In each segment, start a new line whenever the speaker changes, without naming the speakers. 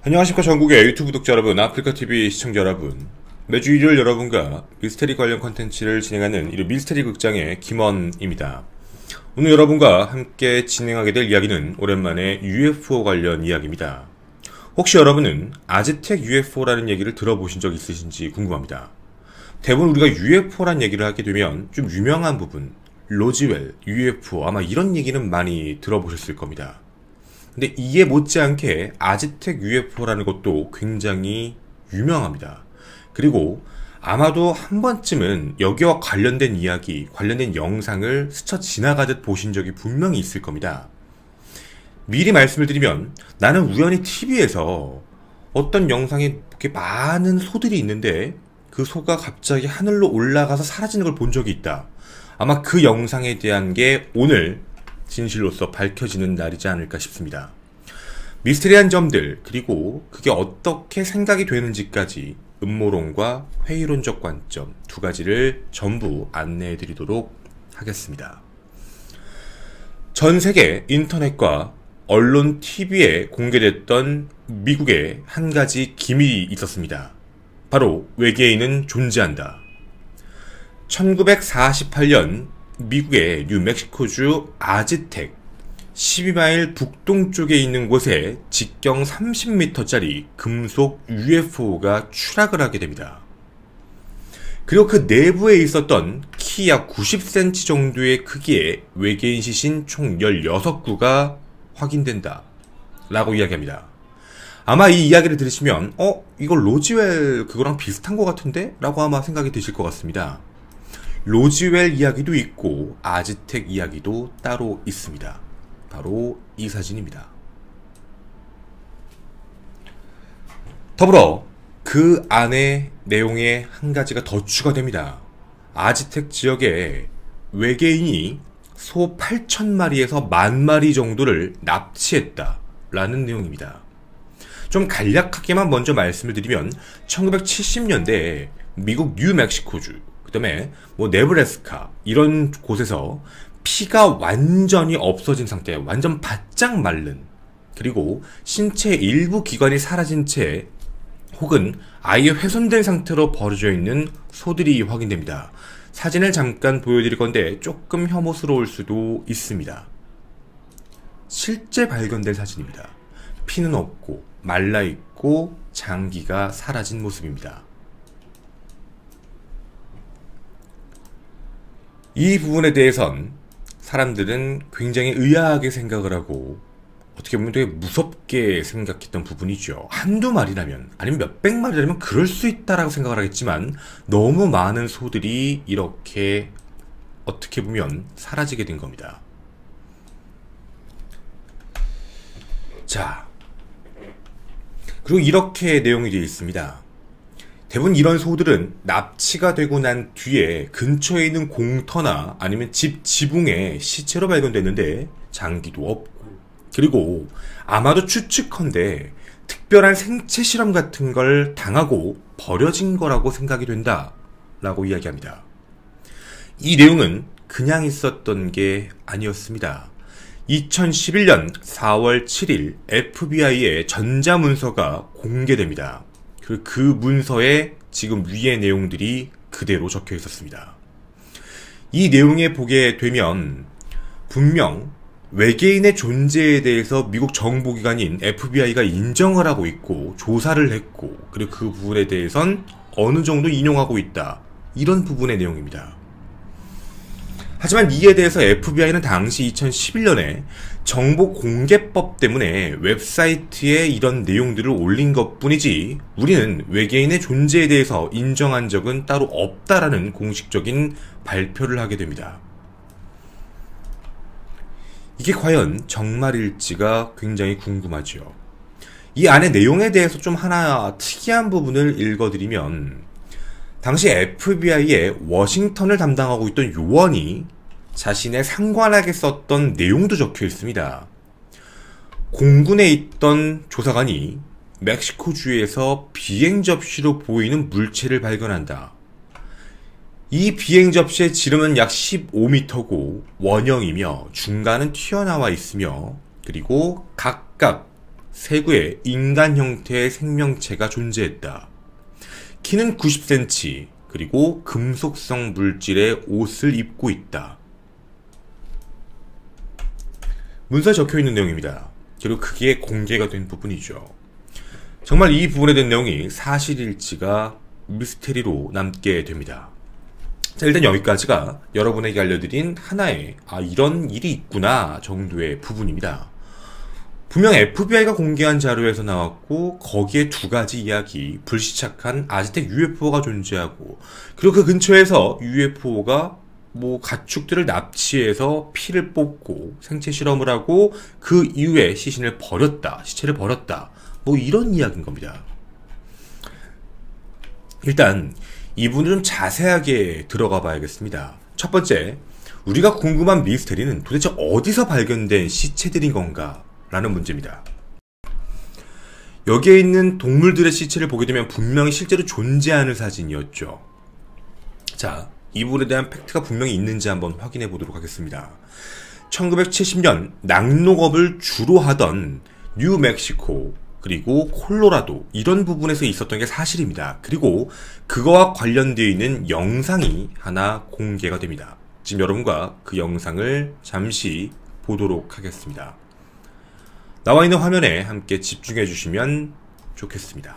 안녕하십니까 전국의 유튜브 구독자 여러분, 아프리카TV 시청자 여러분. 매주 일요일 여러분과 미스테리 관련 컨텐츠를 진행하는 일요 미스테리 극장의 김원입니다. 오늘 여러분과 함께 진행하게 될 이야기는 오랜만에 UFO 관련 이야기입니다. 혹시 여러분은 아즈텍 UFO라는 얘기를 들어보신 적 있으신지 궁금합니다. 대부분 우리가 UFO란 얘기를 하게 되면 좀 유명한 부분, 로즈웰, UFO, 아마 이런 얘기는 많이 들어보셨을 겁니다. 근데 이에 못지않게 아즈텍 UFO라는 것도 굉장히 유명합니다. 그리고 아마도 한 번쯤은 여기와 관련된 이야기, 관련된 영상을 스쳐 지나가듯 보신 적이 분명히 있을 겁니다. 미리 말씀을 드리면 나는 우연히 TV에서 어떤 영상에 이렇게 많은 소들이 있는데 그 소가 갑자기 하늘로 올라가서 사라지는 걸 본 적이 있다. 아마 그 영상에 대한 게 오늘 진실로서 밝혀지는 날이지 않을까 싶습니다. 미스테리한 점들, 그리고 그게 어떻게 생각이 되는지까지 음모론과 회의론적 관점 두 가지를 전부 안내해 드리도록 하겠습니다. 전 세계 인터넷과 언론 TV에 공개됐던 미국의 한 가지 기밀이 있었습니다. 바로 외계인은 존재한다. 1948년 미국의 뉴멕시코주 아즈텍 12마일 북동쪽에 있는 곳에 직경 30m짜리 금속 UFO가 추락을 하게 됩니다. 그리고 그 내부에 있었던 키 약 90cm 정도의 크기의 외계인 시신 총 16구가 확인된다 라고 이야기합니다. 아마 이 이야기를 들으시면 이거 로즈웰 그거랑 비슷한 것 같은데? 라고 아마 생각이 드실 것 같습니다. 로즈웰 이야기도 있고 아즈텍 이야기도 따로 있습니다. 바로 이 사진입니다. 더불어 그 안에 내용에 한 가지가 더 추가됩니다. 아즈텍 지역에 외계인이 소 8,000마리에서 10,000마리 정도를 납치했다 라는 내용입니다. 좀 간략하게만 먼저 말씀을 드리면 1970년대에 미국 뉴멕시코주, 그 다음에 네브래스카 이런 곳에서 피가 완전히 없어진 상태, 완전 바짝 마른, 그리고 신체 일부 기관이 사라진 채 혹은 아예 훼손된 상태로 버려져 있는 소들이 확인됩니다. 사진을 잠깐 보여드릴 건데 조금 혐오스러울 수도 있습니다. 실제 발견된 사진입니다. 피는 없고 말라있고 장기가 사라진 모습입니다. 이 부분에 대해선 사람들은 굉장히 의아하게 생각을 하고 어떻게 보면 되게 무섭게 생각했던 부분이죠. 한두 마리라면 아니면 몇백 마리라면 그럴 수 있다라고 생각을 하겠지만 너무 많은 소들이 이렇게 어떻게 보면 사라지게 된 겁니다. 자, 그리고 이렇게 내용이 되어 있습니다. 대부분 이런 소들은 납치가 되고 난 뒤에 근처에 있는 공터나 아니면 집 지붕에 시체로 발견됐는데 장기도 없고, 그리고 아마도 추측컨대 특별한 생체 실험 같은 걸 당하고 버려진 거라고 생각이 된다 라고 이야기합니다. 이 내용은 그냥 있었던 게 아니었습니다. 2011년 4월 7일 FBI의 전자문서가 공개됩니다. 그 문서에 지금 위의 내용들이 그대로 적혀 있었습니다. 이 내용에 보게 되면 분명 외계인의 존재에 대해서 미국 정보기관인 FBI가 인정을 하고 있고 조사를 했고, 그리고 그 부분에 대해선 어느 정도 인용하고 있다, 이런 부분의 내용입니다. 하지만 이에 대해서 FBI는 당시 2011년에 정보공개법 때문에 웹사이트에 이런 내용들을 올린 것뿐이지 우리는 외계인의 존재에 대해서 인정한 적은 따로 없다라는 공식적인 발표를 하게 됩니다. 이게 과연 정말일지가 굉장히 궁금하죠. 이 안의 내용에 대해서 좀 하나 특이한 부분을 읽어드리면, 당시 FBI의 워싱턴을 담당하고 있던 요원이 자신의 상관에게 썼던 내용도 적혀 있습니다. 공군에 있던 조사관이 멕시코주에서 비행 접시로 보이는 물체를 발견한다. 이 비행 접시의 지름은 약 15m고 원형이며 중간은 튀어나와 있으며, 그리고 각각 세구에 인간 형태의 생명체가 존재했다. 키는 90cm, 그리고 금속성 물질의 옷을 입고 있다. 문서에 적혀있는 내용입니다. 그리고 그게 공개가 된 부분이죠. 정말 이 부분에 대한 내용이 사실일지가 미스테리로 남게 됩니다. 자, 일단 여기까지가 여러분에게 알려드린 하나의 이런 일이 있구나 정도의 부분입니다. 분명 FBI가 공개한 자료에서 나왔고 거기에 두 가지 이야기, 불시착한 아즈텍 UFO가 존재하고 그리고 그 근처에서 UFO가 가축들을 납치해서 피를 뽑고 생체 실험을 하고 그 이후에 시체를 버렸다. 이런 이야기인 겁니다. 일단 이 부분을 좀 자세하게 들어가 봐야겠습니다. 첫 번째, 우리가 궁금한 미스테리는 도대체 어디서 발견된 시체들인 건가? 라는 문제입니다. 여기에 있는 동물들의 시체를 보게 되면 분명히 실제로 존재하는 사진이었죠. 자, 이 부분에 대한 팩트가 분명히 있는지 한번 확인해 보도록 하겠습니다. 1970년 낙농업을 주로 하던 뉴멕시코 그리고 콜로라도 이런 부분에서 있었던 게 사실입니다. 그리고 그거와 관련되어 있는 영상이 하나 공개가 됩니다. 지금 여러분과 그 영상을 잠시 보도록 하겠습니다. 나와 있는 화면에 함께 집중해 주시면 좋겠습니다.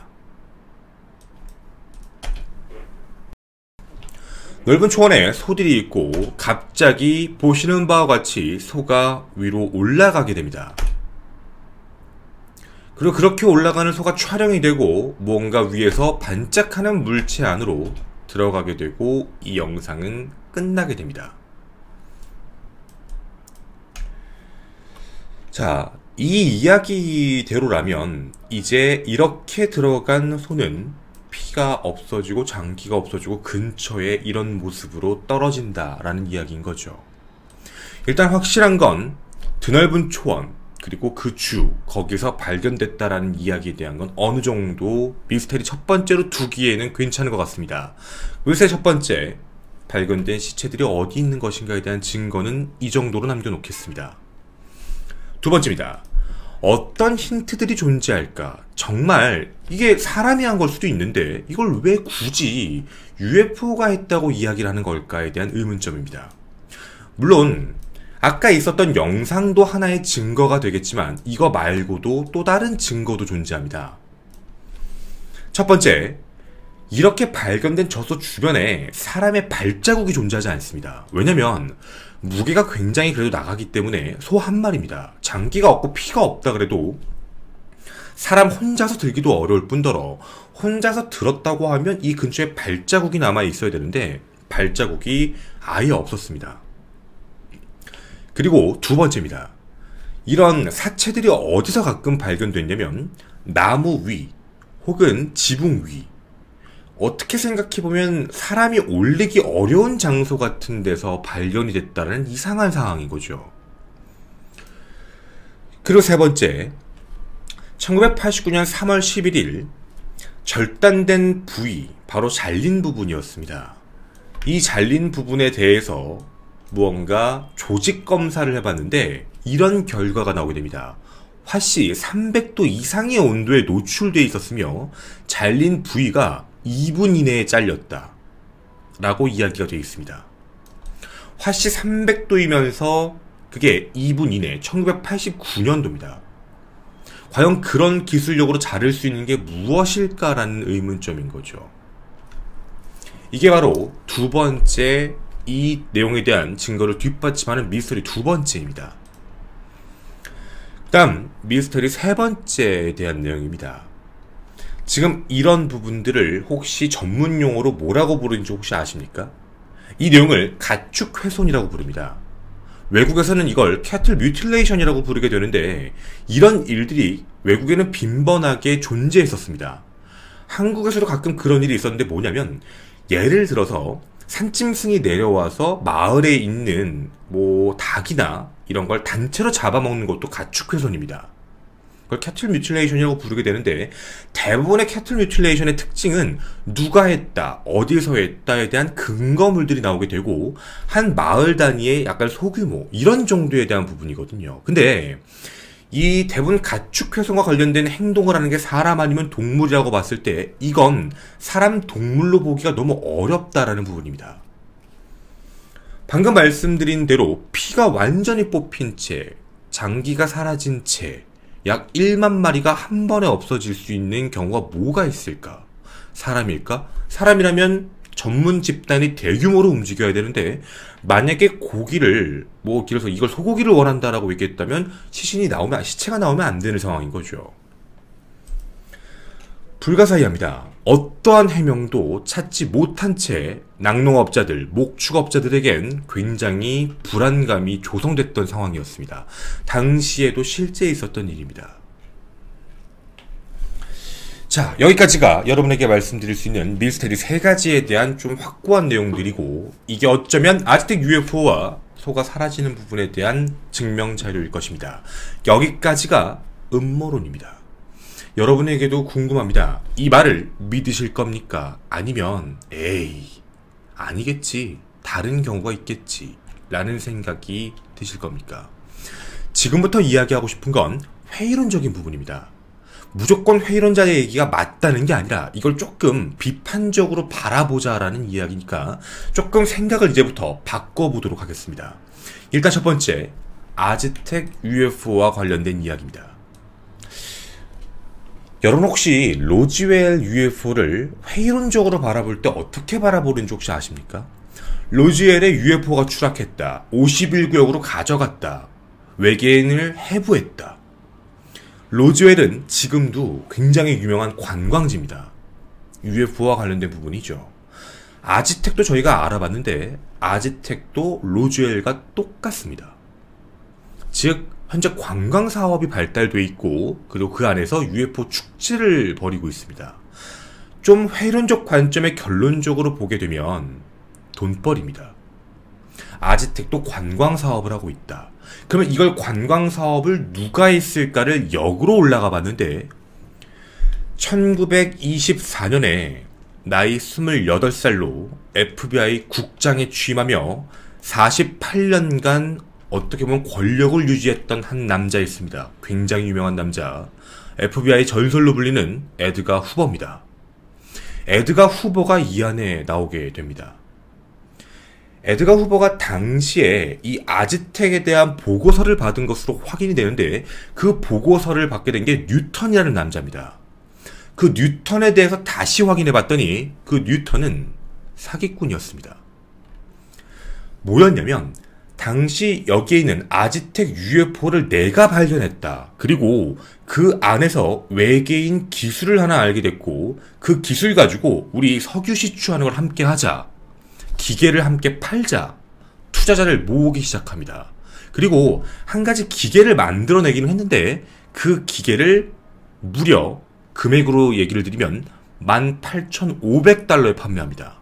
넓은 초원에 소들이 있고 갑자기 보시는 바와 같이 소가 위로 올라가게 됩니다. 그리고 그렇게 올라가는 소가 촬영이 되고 무언가 위에서 반짝하는 물체 안으로 들어가게 되고 이 영상은 끝나게 됩니다. 자, 이 이야기대로라면 이제 이렇게 들어간 소는 피가 없어지고 장기가 없어지고 근처에 이런 모습으로 떨어진다라는 이야기인 거죠. 일단 확실한 건 드넓은 초원 그리고 그 거기서 발견됐다라는 이야기에 대한 건 어느 정도 미스테리 첫 번째로 두기에는 괜찮은 것 같습니다. 요새 첫 번째, 발견된 시체들이 어디 있는 것인가에 대한 증거는 이 정도로 남겨놓겠습니다. 두 번째입니다. 어떤 힌트들이 존재할까? 정말 이게 사람이 한 걸 수도 있는데 이걸 왜 굳이 UFO가 했다고 이야기를 하는 걸까에 대한 의문점입니다. 물론 아까 있었던 영상도 하나의 증거가 되겠지만 이거 말고도 또 다른 증거도 존재합니다. 첫 번째, 이렇게 발견된 저소 주변에 사람의 발자국이 존재하지 않습니다. 왜냐면 무게가 굉장히 그래도 나가기 때문에 소 한 마리입니다. 장기가 없고 피가 없다 그래도 사람 혼자서 들기도 어려울 뿐더러 혼자서 들었다고 하면 이 근처에 발자국이 남아 있어야 되는데 발자국이 아예 없었습니다. 그리고 두 번째입니다. 이런 사체들이 어디서 가끔 발견됐냐면 나무 위 혹은 지붕 위, 어떻게 생각해보면 사람이 올리기 어려운 장소 같은 데서 발견이 됐다는 이상한 상황인 거죠. 그리고 세 번째, 1989년 3월 11일 절단된 부위, 바로 잘린 부분이었습니다. 이 잘린 부분에 대해서 무언가 조직 검사를 해봤는데 이런 결과가 나오게 됩니다. 화씨 300도 이상의 온도에 노출되어 있었으며 잘린 부위가 2분 이내에 잘렸다 라고 이야기가 되어 있습니다. 화씨 300도이면서 그게 2분 이내, 1989년도입니다. 과연 그런 기술력으로 자를 수 있는 게 무엇일까라는 의문점인 거죠. 이게 바로 두 번째, 이 내용에 대한 증거를 뒷받침하는 미스터리 두 번째입니다. 다음 미스터리 세 번째에 대한 내용입니다. 지금 이런 부분들을 혹시 전문 용어로 뭐라고 부르는지 혹시 아십니까? 이 내용을 가축 훼손이라고 부릅니다. 외국에서는 이걸 캐틀 뮤틸레이션이라고 부르게 되는데 이런 일들이 외국에는 빈번하게 존재했었습니다. 한국에서도 가끔 그런 일이 있었는데 뭐냐면 예를 들어서 산짐승이 내려와서 마을에 있는 닭이나 이런 걸 단체로 잡아먹는 것도 가축 훼손입니다. 그걸 캐틀 뮤틸레이션이라고 부르게 되는데 대부분의 캐틀 뮤틸레이션의 특징은 누가 했다, 어디서 했다에 대한 근거물들이 나오게 되고 한 마을 단위의 약간 소규모 이런 정도에 대한 부분이거든요. 근데 이 대부분 가축 훼손과 관련된 행동을 하는 게 사람 아니면 동물이라고 봤을 때 이건 사람 동물로 보기가 너무 어렵다라는 부분입니다. 방금 말씀드린 대로 피가 완전히 뽑힌 채, 장기가 사라진 채 약 1만 마리가 한 번에 없어질 수 있는 경우가 뭐가 있을까? 사람일까? 사람이라면 전문 집단이 대규모로 움직여야 되는데 만약에 고기를 길어서 이걸 소고기를 원한다라고 얘기했다면 시체가 나오면 안 되는 상황인 거죠. 불가사의합니다. 어떠한 해명도 찾지 못한 채 낙농업자들, 목축업자들에겐 굉장히 불안감이 조성됐던 상황이었습니다. 당시에도 실제 있었던 일입니다. 자, 여기까지가 여러분에게 말씀드릴 수 있는 밀스테리 3가지에 대한 좀 확고한 내용들이고, 이게 어쩌면 아즈텍 UFO와 소가 사라지는 부분에 대한 증명 자료일 것입니다. 여기까지가 음모론입니다. 여러분에게도 궁금합니다. 이 말을 믿으실 겁니까? 아니면 에이, 아니겠지, 다른 경우가 있겠지 라는 생각이 드실 겁니까? 지금부터 이야기하고 싶은 건 회의론적인 부분입니다. 무조건 회의론자의 얘기가 맞다는 게 아니라 이걸 조금 비판적으로 바라보자라는 이야기니까 조금 생각을 이제부터 바꿔보도록 하겠습니다. 일단 첫 번째, 아즈텍 UFO와 관련된 이야기입니다. 여러분 혹시 로즈웰 UFO를 회의론적으로 바라볼 때 어떻게 바라보는지 혹시 아십니까? 로즈웰의 UFO가 추락했다, 51구역으로 가져갔다, 외계인을 해부했다. 로즈웰은 지금도 굉장히 유명한 관광지입니다. UFO와 관련된 부분이죠. 아즈텍도 저희가 알아봤는데 아즈텍도 로즈웰과 똑같습니다. 즉 현재 관광 사업이 발달되어 있고 그리고 그 안에서 UFO 축제를 벌이고 있습니다. 좀 회론적 관점에 결론적으로 보게 되면 돈벌이입니다. 아즈텍도 관광 사업을 하고 있다. 그러면 이걸 관광 사업을 누가 했을까를 역으로 올라가 봤는데 1924년에 나이 28살로 FBI 국장에 취임하며 48년간 어떻게 보면 권력을 유지했던 한 남자였습니다. 굉장히 유명한 남자, FBI 전설로 불리는 에드가 후버입니다. 에드가 후버가 이 안에 나오게 됩니다. 에드가 후버가 당시에 이 아즈텍에 대한 보고서를 받은 것으로 확인이 되는데 그 보고서를 받게 된 게 뉴턴이라는 남자입니다. 그 뉴턴에 대해서 다시 확인해 봤더니 그 뉴턴은 사기꾼이었습니다. 뭐였냐면 당시 여기에 있는 아즈텍 UFO를 내가 발견했다. 그리고 그 안에서 외계인 기술을 하나 알게 됐고 그 기술 가지고 우리 석유 시추하는 걸 함께 하자. 기계를 함께 팔자. 투자자를 모으기 시작합니다. 그리고 한 가지 기계를 만들어내기는 했는데 그 기계를 무려 금액으로 얘기를 드리면 18,500달러에 판매합니다.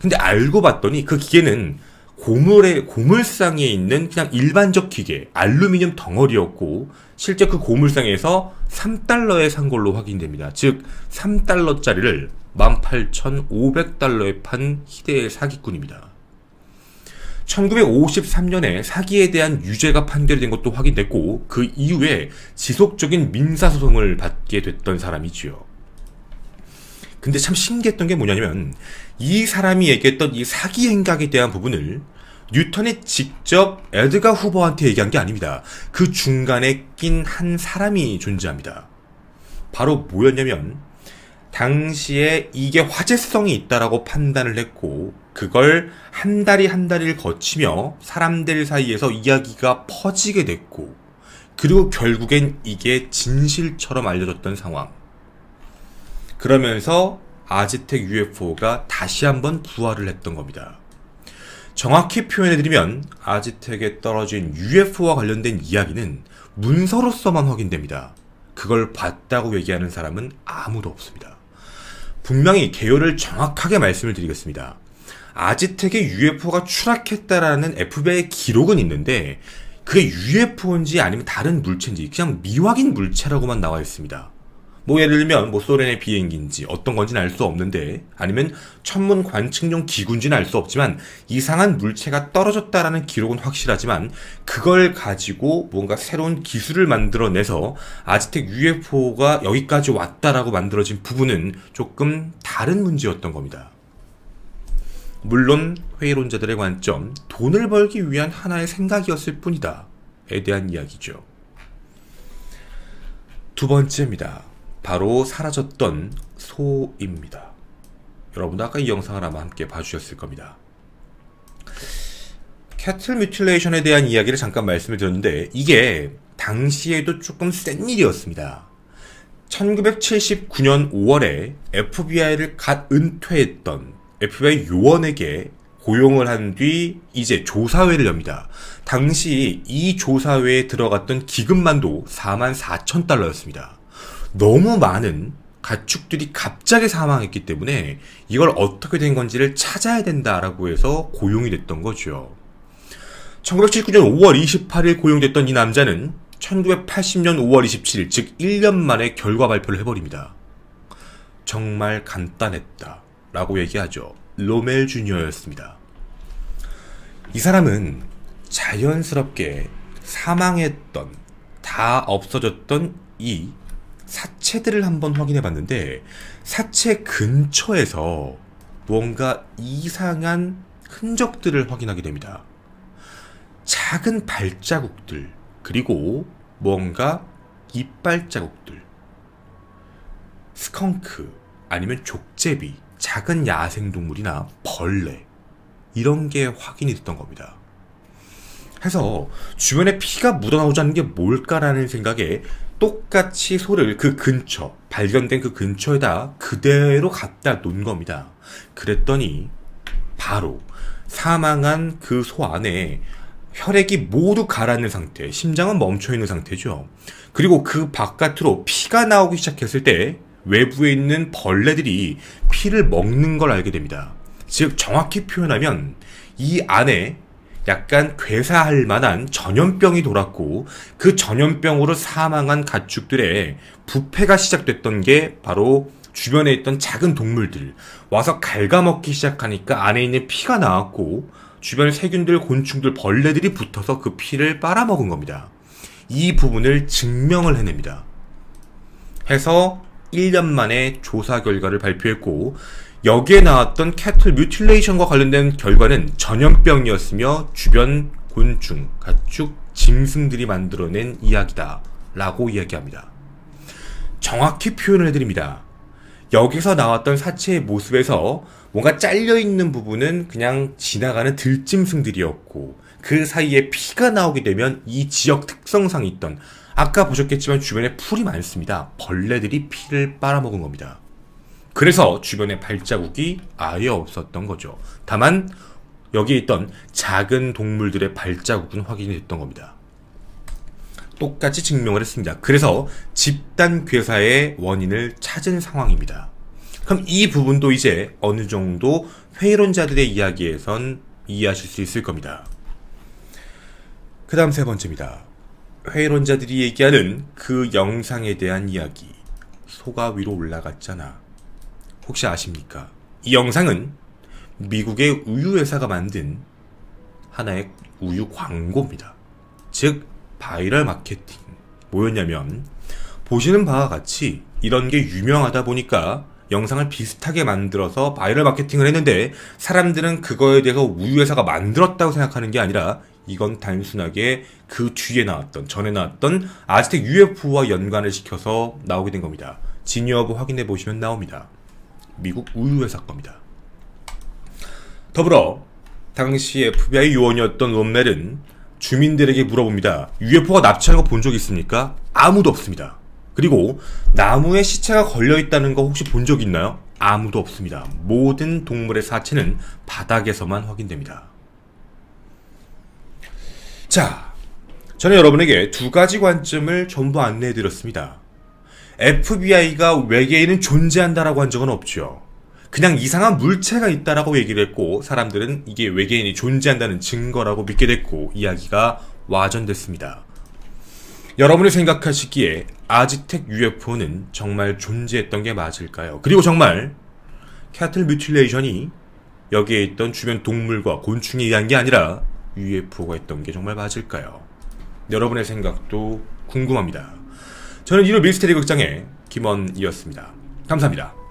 근데 알고 봤더니 그 기계는 고물상에 있는 그냥 일반적 기계, 알루미늄 덩어리였고 실제 그 고물상에서 3달러에 산 걸로 확인됩니다. 즉 3달러짜리를 18,500달러에 판 희대의 사기꾼입니다. 1953년에 사기에 대한 유죄가 판결이 된 것도 확인됐고 그 이후에 지속적인 민사소송을 받게 됐던 사람이지요. 근데 참 신기했던 게 뭐냐면 이 사람이 얘기했던 이 사기 행각에 대한 부분을 뉴턴이 직접 에드가 후버한테 얘기한 게 아닙니다. 그 중간에 낀 한 사람이 존재합니다. 바로 뭐였냐면 당시에 이게 화제성이 있다라고 판단을 했고 그걸 한 다리를 거치며 사람들 사이에서 이야기가 퍼지게 됐고 그리고 결국엔 이게 진실처럼 알려졌던 상황. 그러면서 아즈텍 UFO가 다시 한번 부활을 했던 겁니다. 정확히 표현해드리면 아즈텍에 떨어진 UFO와 관련된 이야기는 문서로서만 확인됩니다. 그걸 봤다고 얘기하는 사람은 아무도 없습니다. 분명히 개요를 정확하게 말씀을 드리겠습니다. 아즈텍의 UFO가 추락했다라는 FBI 기록은 있는데 그게 UFO인지 아니면 다른 물체인지 그냥 미확인 물체라고만 나와 있습니다. 뭐 예를 들면 뭐 소련의 비행기인지 어떤 건지는 알 수 없는데, 아니면 천문 관측용 기구인지는 알 수 없지만 이상한 물체가 떨어졌다라는 기록은 확실하지만, 그걸 가지고 뭔가 새로운 기술을 만들어내서 아즈텍 UFO가 여기까지 왔다라고 만들어진 부분은 조금 다른 문제였던 겁니다. 물론 회의론자들의 관점, 돈을 벌기 위한 하나의 생각이었을 뿐이다 에 대한 이야기죠. 두 번째입니다. 바로 사라졌던 소입니다. 여러분도 아까 이 영상을 아마 함께 봐주셨을 겁니다. 캐틀 뮤틸레이션에 대한 이야기를 잠깐 말씀을 드렸는데, 이게 당시에도 조금 센 일이었습니다. 1979년 5월에 FBI를 갓 은퇴했던 FBI 요원에게 고용을 한 뒤 이제 조사회를 엽니다. 당시 이 조사회에 들어갔던 기금만도 44,000달러였습니다. 너무 많은 가축들이 갑자기 사망했기 때문에 이걸 어떻게 된 건지를 찾아야 된다라고 해서 고용이 됐던 거죠. 1979년 5월 28일 고용됐던 이 남자는 1980년 5월 27일, 즉 1년 만에 결과 발표를 해버립니다. 정말 간단했다 라고 얘기하죠. 로멜 주니어였습니다. 이 사람은 자연스럽게 사망했던, 다 없어졌던 이 사체들을 한번 확인해 봤는데, 사체 근처에서 뭔가 이상한 흔적들을 확인하게 됩니다. 작은 발자국들, 그리고 뭔가 이빨 자국들, 스컹크 아니면 족제비, 작은 야생동물이나 벌레, 이런 게 확인이 됐던 겁니다. 해서 주변에 피가 묻어나오지 않는 게 뭘까라는 생각에 똑같이 소를 그 근처, 발견된 그 근처에다 그대로 갖다 놓은 겁니다. 그랬더니 바로 사망한 그 소 안에 혈액이 모두 가라앉는 상태, 심장은 멈춰있는 상태죠. 그리고 그 바깥으로 피가 나오기 시작했을 때 외부에 있는 벌레들이 피를 먹는 걸 알게 됩니다. 즉 정확히 표현하면 이 안에 약간 괴사할 만한 전염병이 돌았고, 그 전염병으로 사망한 가축들의 부패가 시작됐던 게 바로 주변에 있던 작은 동물들 와서 갉아먹기 시작하니까 안에 있는 피가 나왔고, 주변 세균들, 곤충들, 벌레들이 붙어서 그 피를 빨아먹은 겁니다. 이 부분을 증명을 해냅니다. 해서 1년 만에 조사 결과를 발표했고, 여기에 나왔던 캐틀 뮤틸레이션과 관련된 결과는 전염병이었으며 주변 곤충, 가축, 짐승들이 만들어낸 이야기다 라고 이야기합니다. 정확히 표현을 해드립니다. 여기서 나왔던 사체의 모습에서 뭔가 잘려있는 부분은 그냥 지나가는 들짐승들이었고, 그 사이에 피가 나오게 되면 이 지역 특성상이 있던, 아까 보셨겠지만 주변에 풀이 많습니다. 벌레들이 피를 빨아먹은 겁니다. 그래서 주변에 발자국이 아예 없었던 거죠. 다만 여기에 있던 작은 동물들의 발자국은 확인이 됐던 겁니다. 똑같이 증명을 했습니다. 그래서 집단 괴사의 원인을 찾은 상황입니다. 그럼 이 부분도 이제 어느 정도 회의론자들의 이야기에선 이해하실 수 있을 겁니다. 그 다음 세 번째입니다. 회의론자들이 얘기하는 그 영상에 대한 이야기. 소가 위로 올라갔잖아. 혹시 아십니까? 이 영상은 미국의 우유회사가 만든 하나의 우유 광고입니다. 즉 바이럴 마케팅. 뭐였냐면, 보시는 바와 같이 이런 게 유명하다 보니까 영상을 비슷하게 만들어서 바이럴 마케팅을 했는데, 사람들은 그거에 대해서 우유회사가 만들었다고 생각하는 게 아니라 이건 단순하게 그 뒤에 나왔던, 전에 나왔던 아즈텍 UFO와 연관을 시켜서 나오게 된 겁니다. 진위 여부 확인해 보시면 나옵니다. 미국 우유회사 겁니다. 더불어 당시 FBI 요원이었던 롬멜은 주민들에게 물어봅니다. UFO가 납치하는 거 본 적 있습니까? 아무도 없습니다. 그리고 나무에 시체가 걸려있다는 거 혹시 본 적 있나요? 아무도 없습니다. 모든 동물의 사체는 바닥에서만 확인됩니다. 자, 저는 여러분에게 두 가지 관점을 전부 안내해드렸습니다. FBI가 외계인은 존재한다라고 한 적은 없죠. 그냥 이상한 물체가 있다라고 얘기를 했고, 사람들은 이게 외계인이 존재한다는 증거라고 믿게 됐고, 이야기가 와전됐습니다. 여러분이 생각하시기에 아지텍 UFO는 정말 존재했던 게 맞을까요? 그리고 정말 캐틀 뮤틸레이션이 여기에 있던 주변 동물과 곤충에 의한 게 아니라 UFO가 있던 게 정말 맞을까요? 여러분의 생각도 궁금합니다. 저는 이로 미스테리 극장의 김원이었습니다. 감사합니다.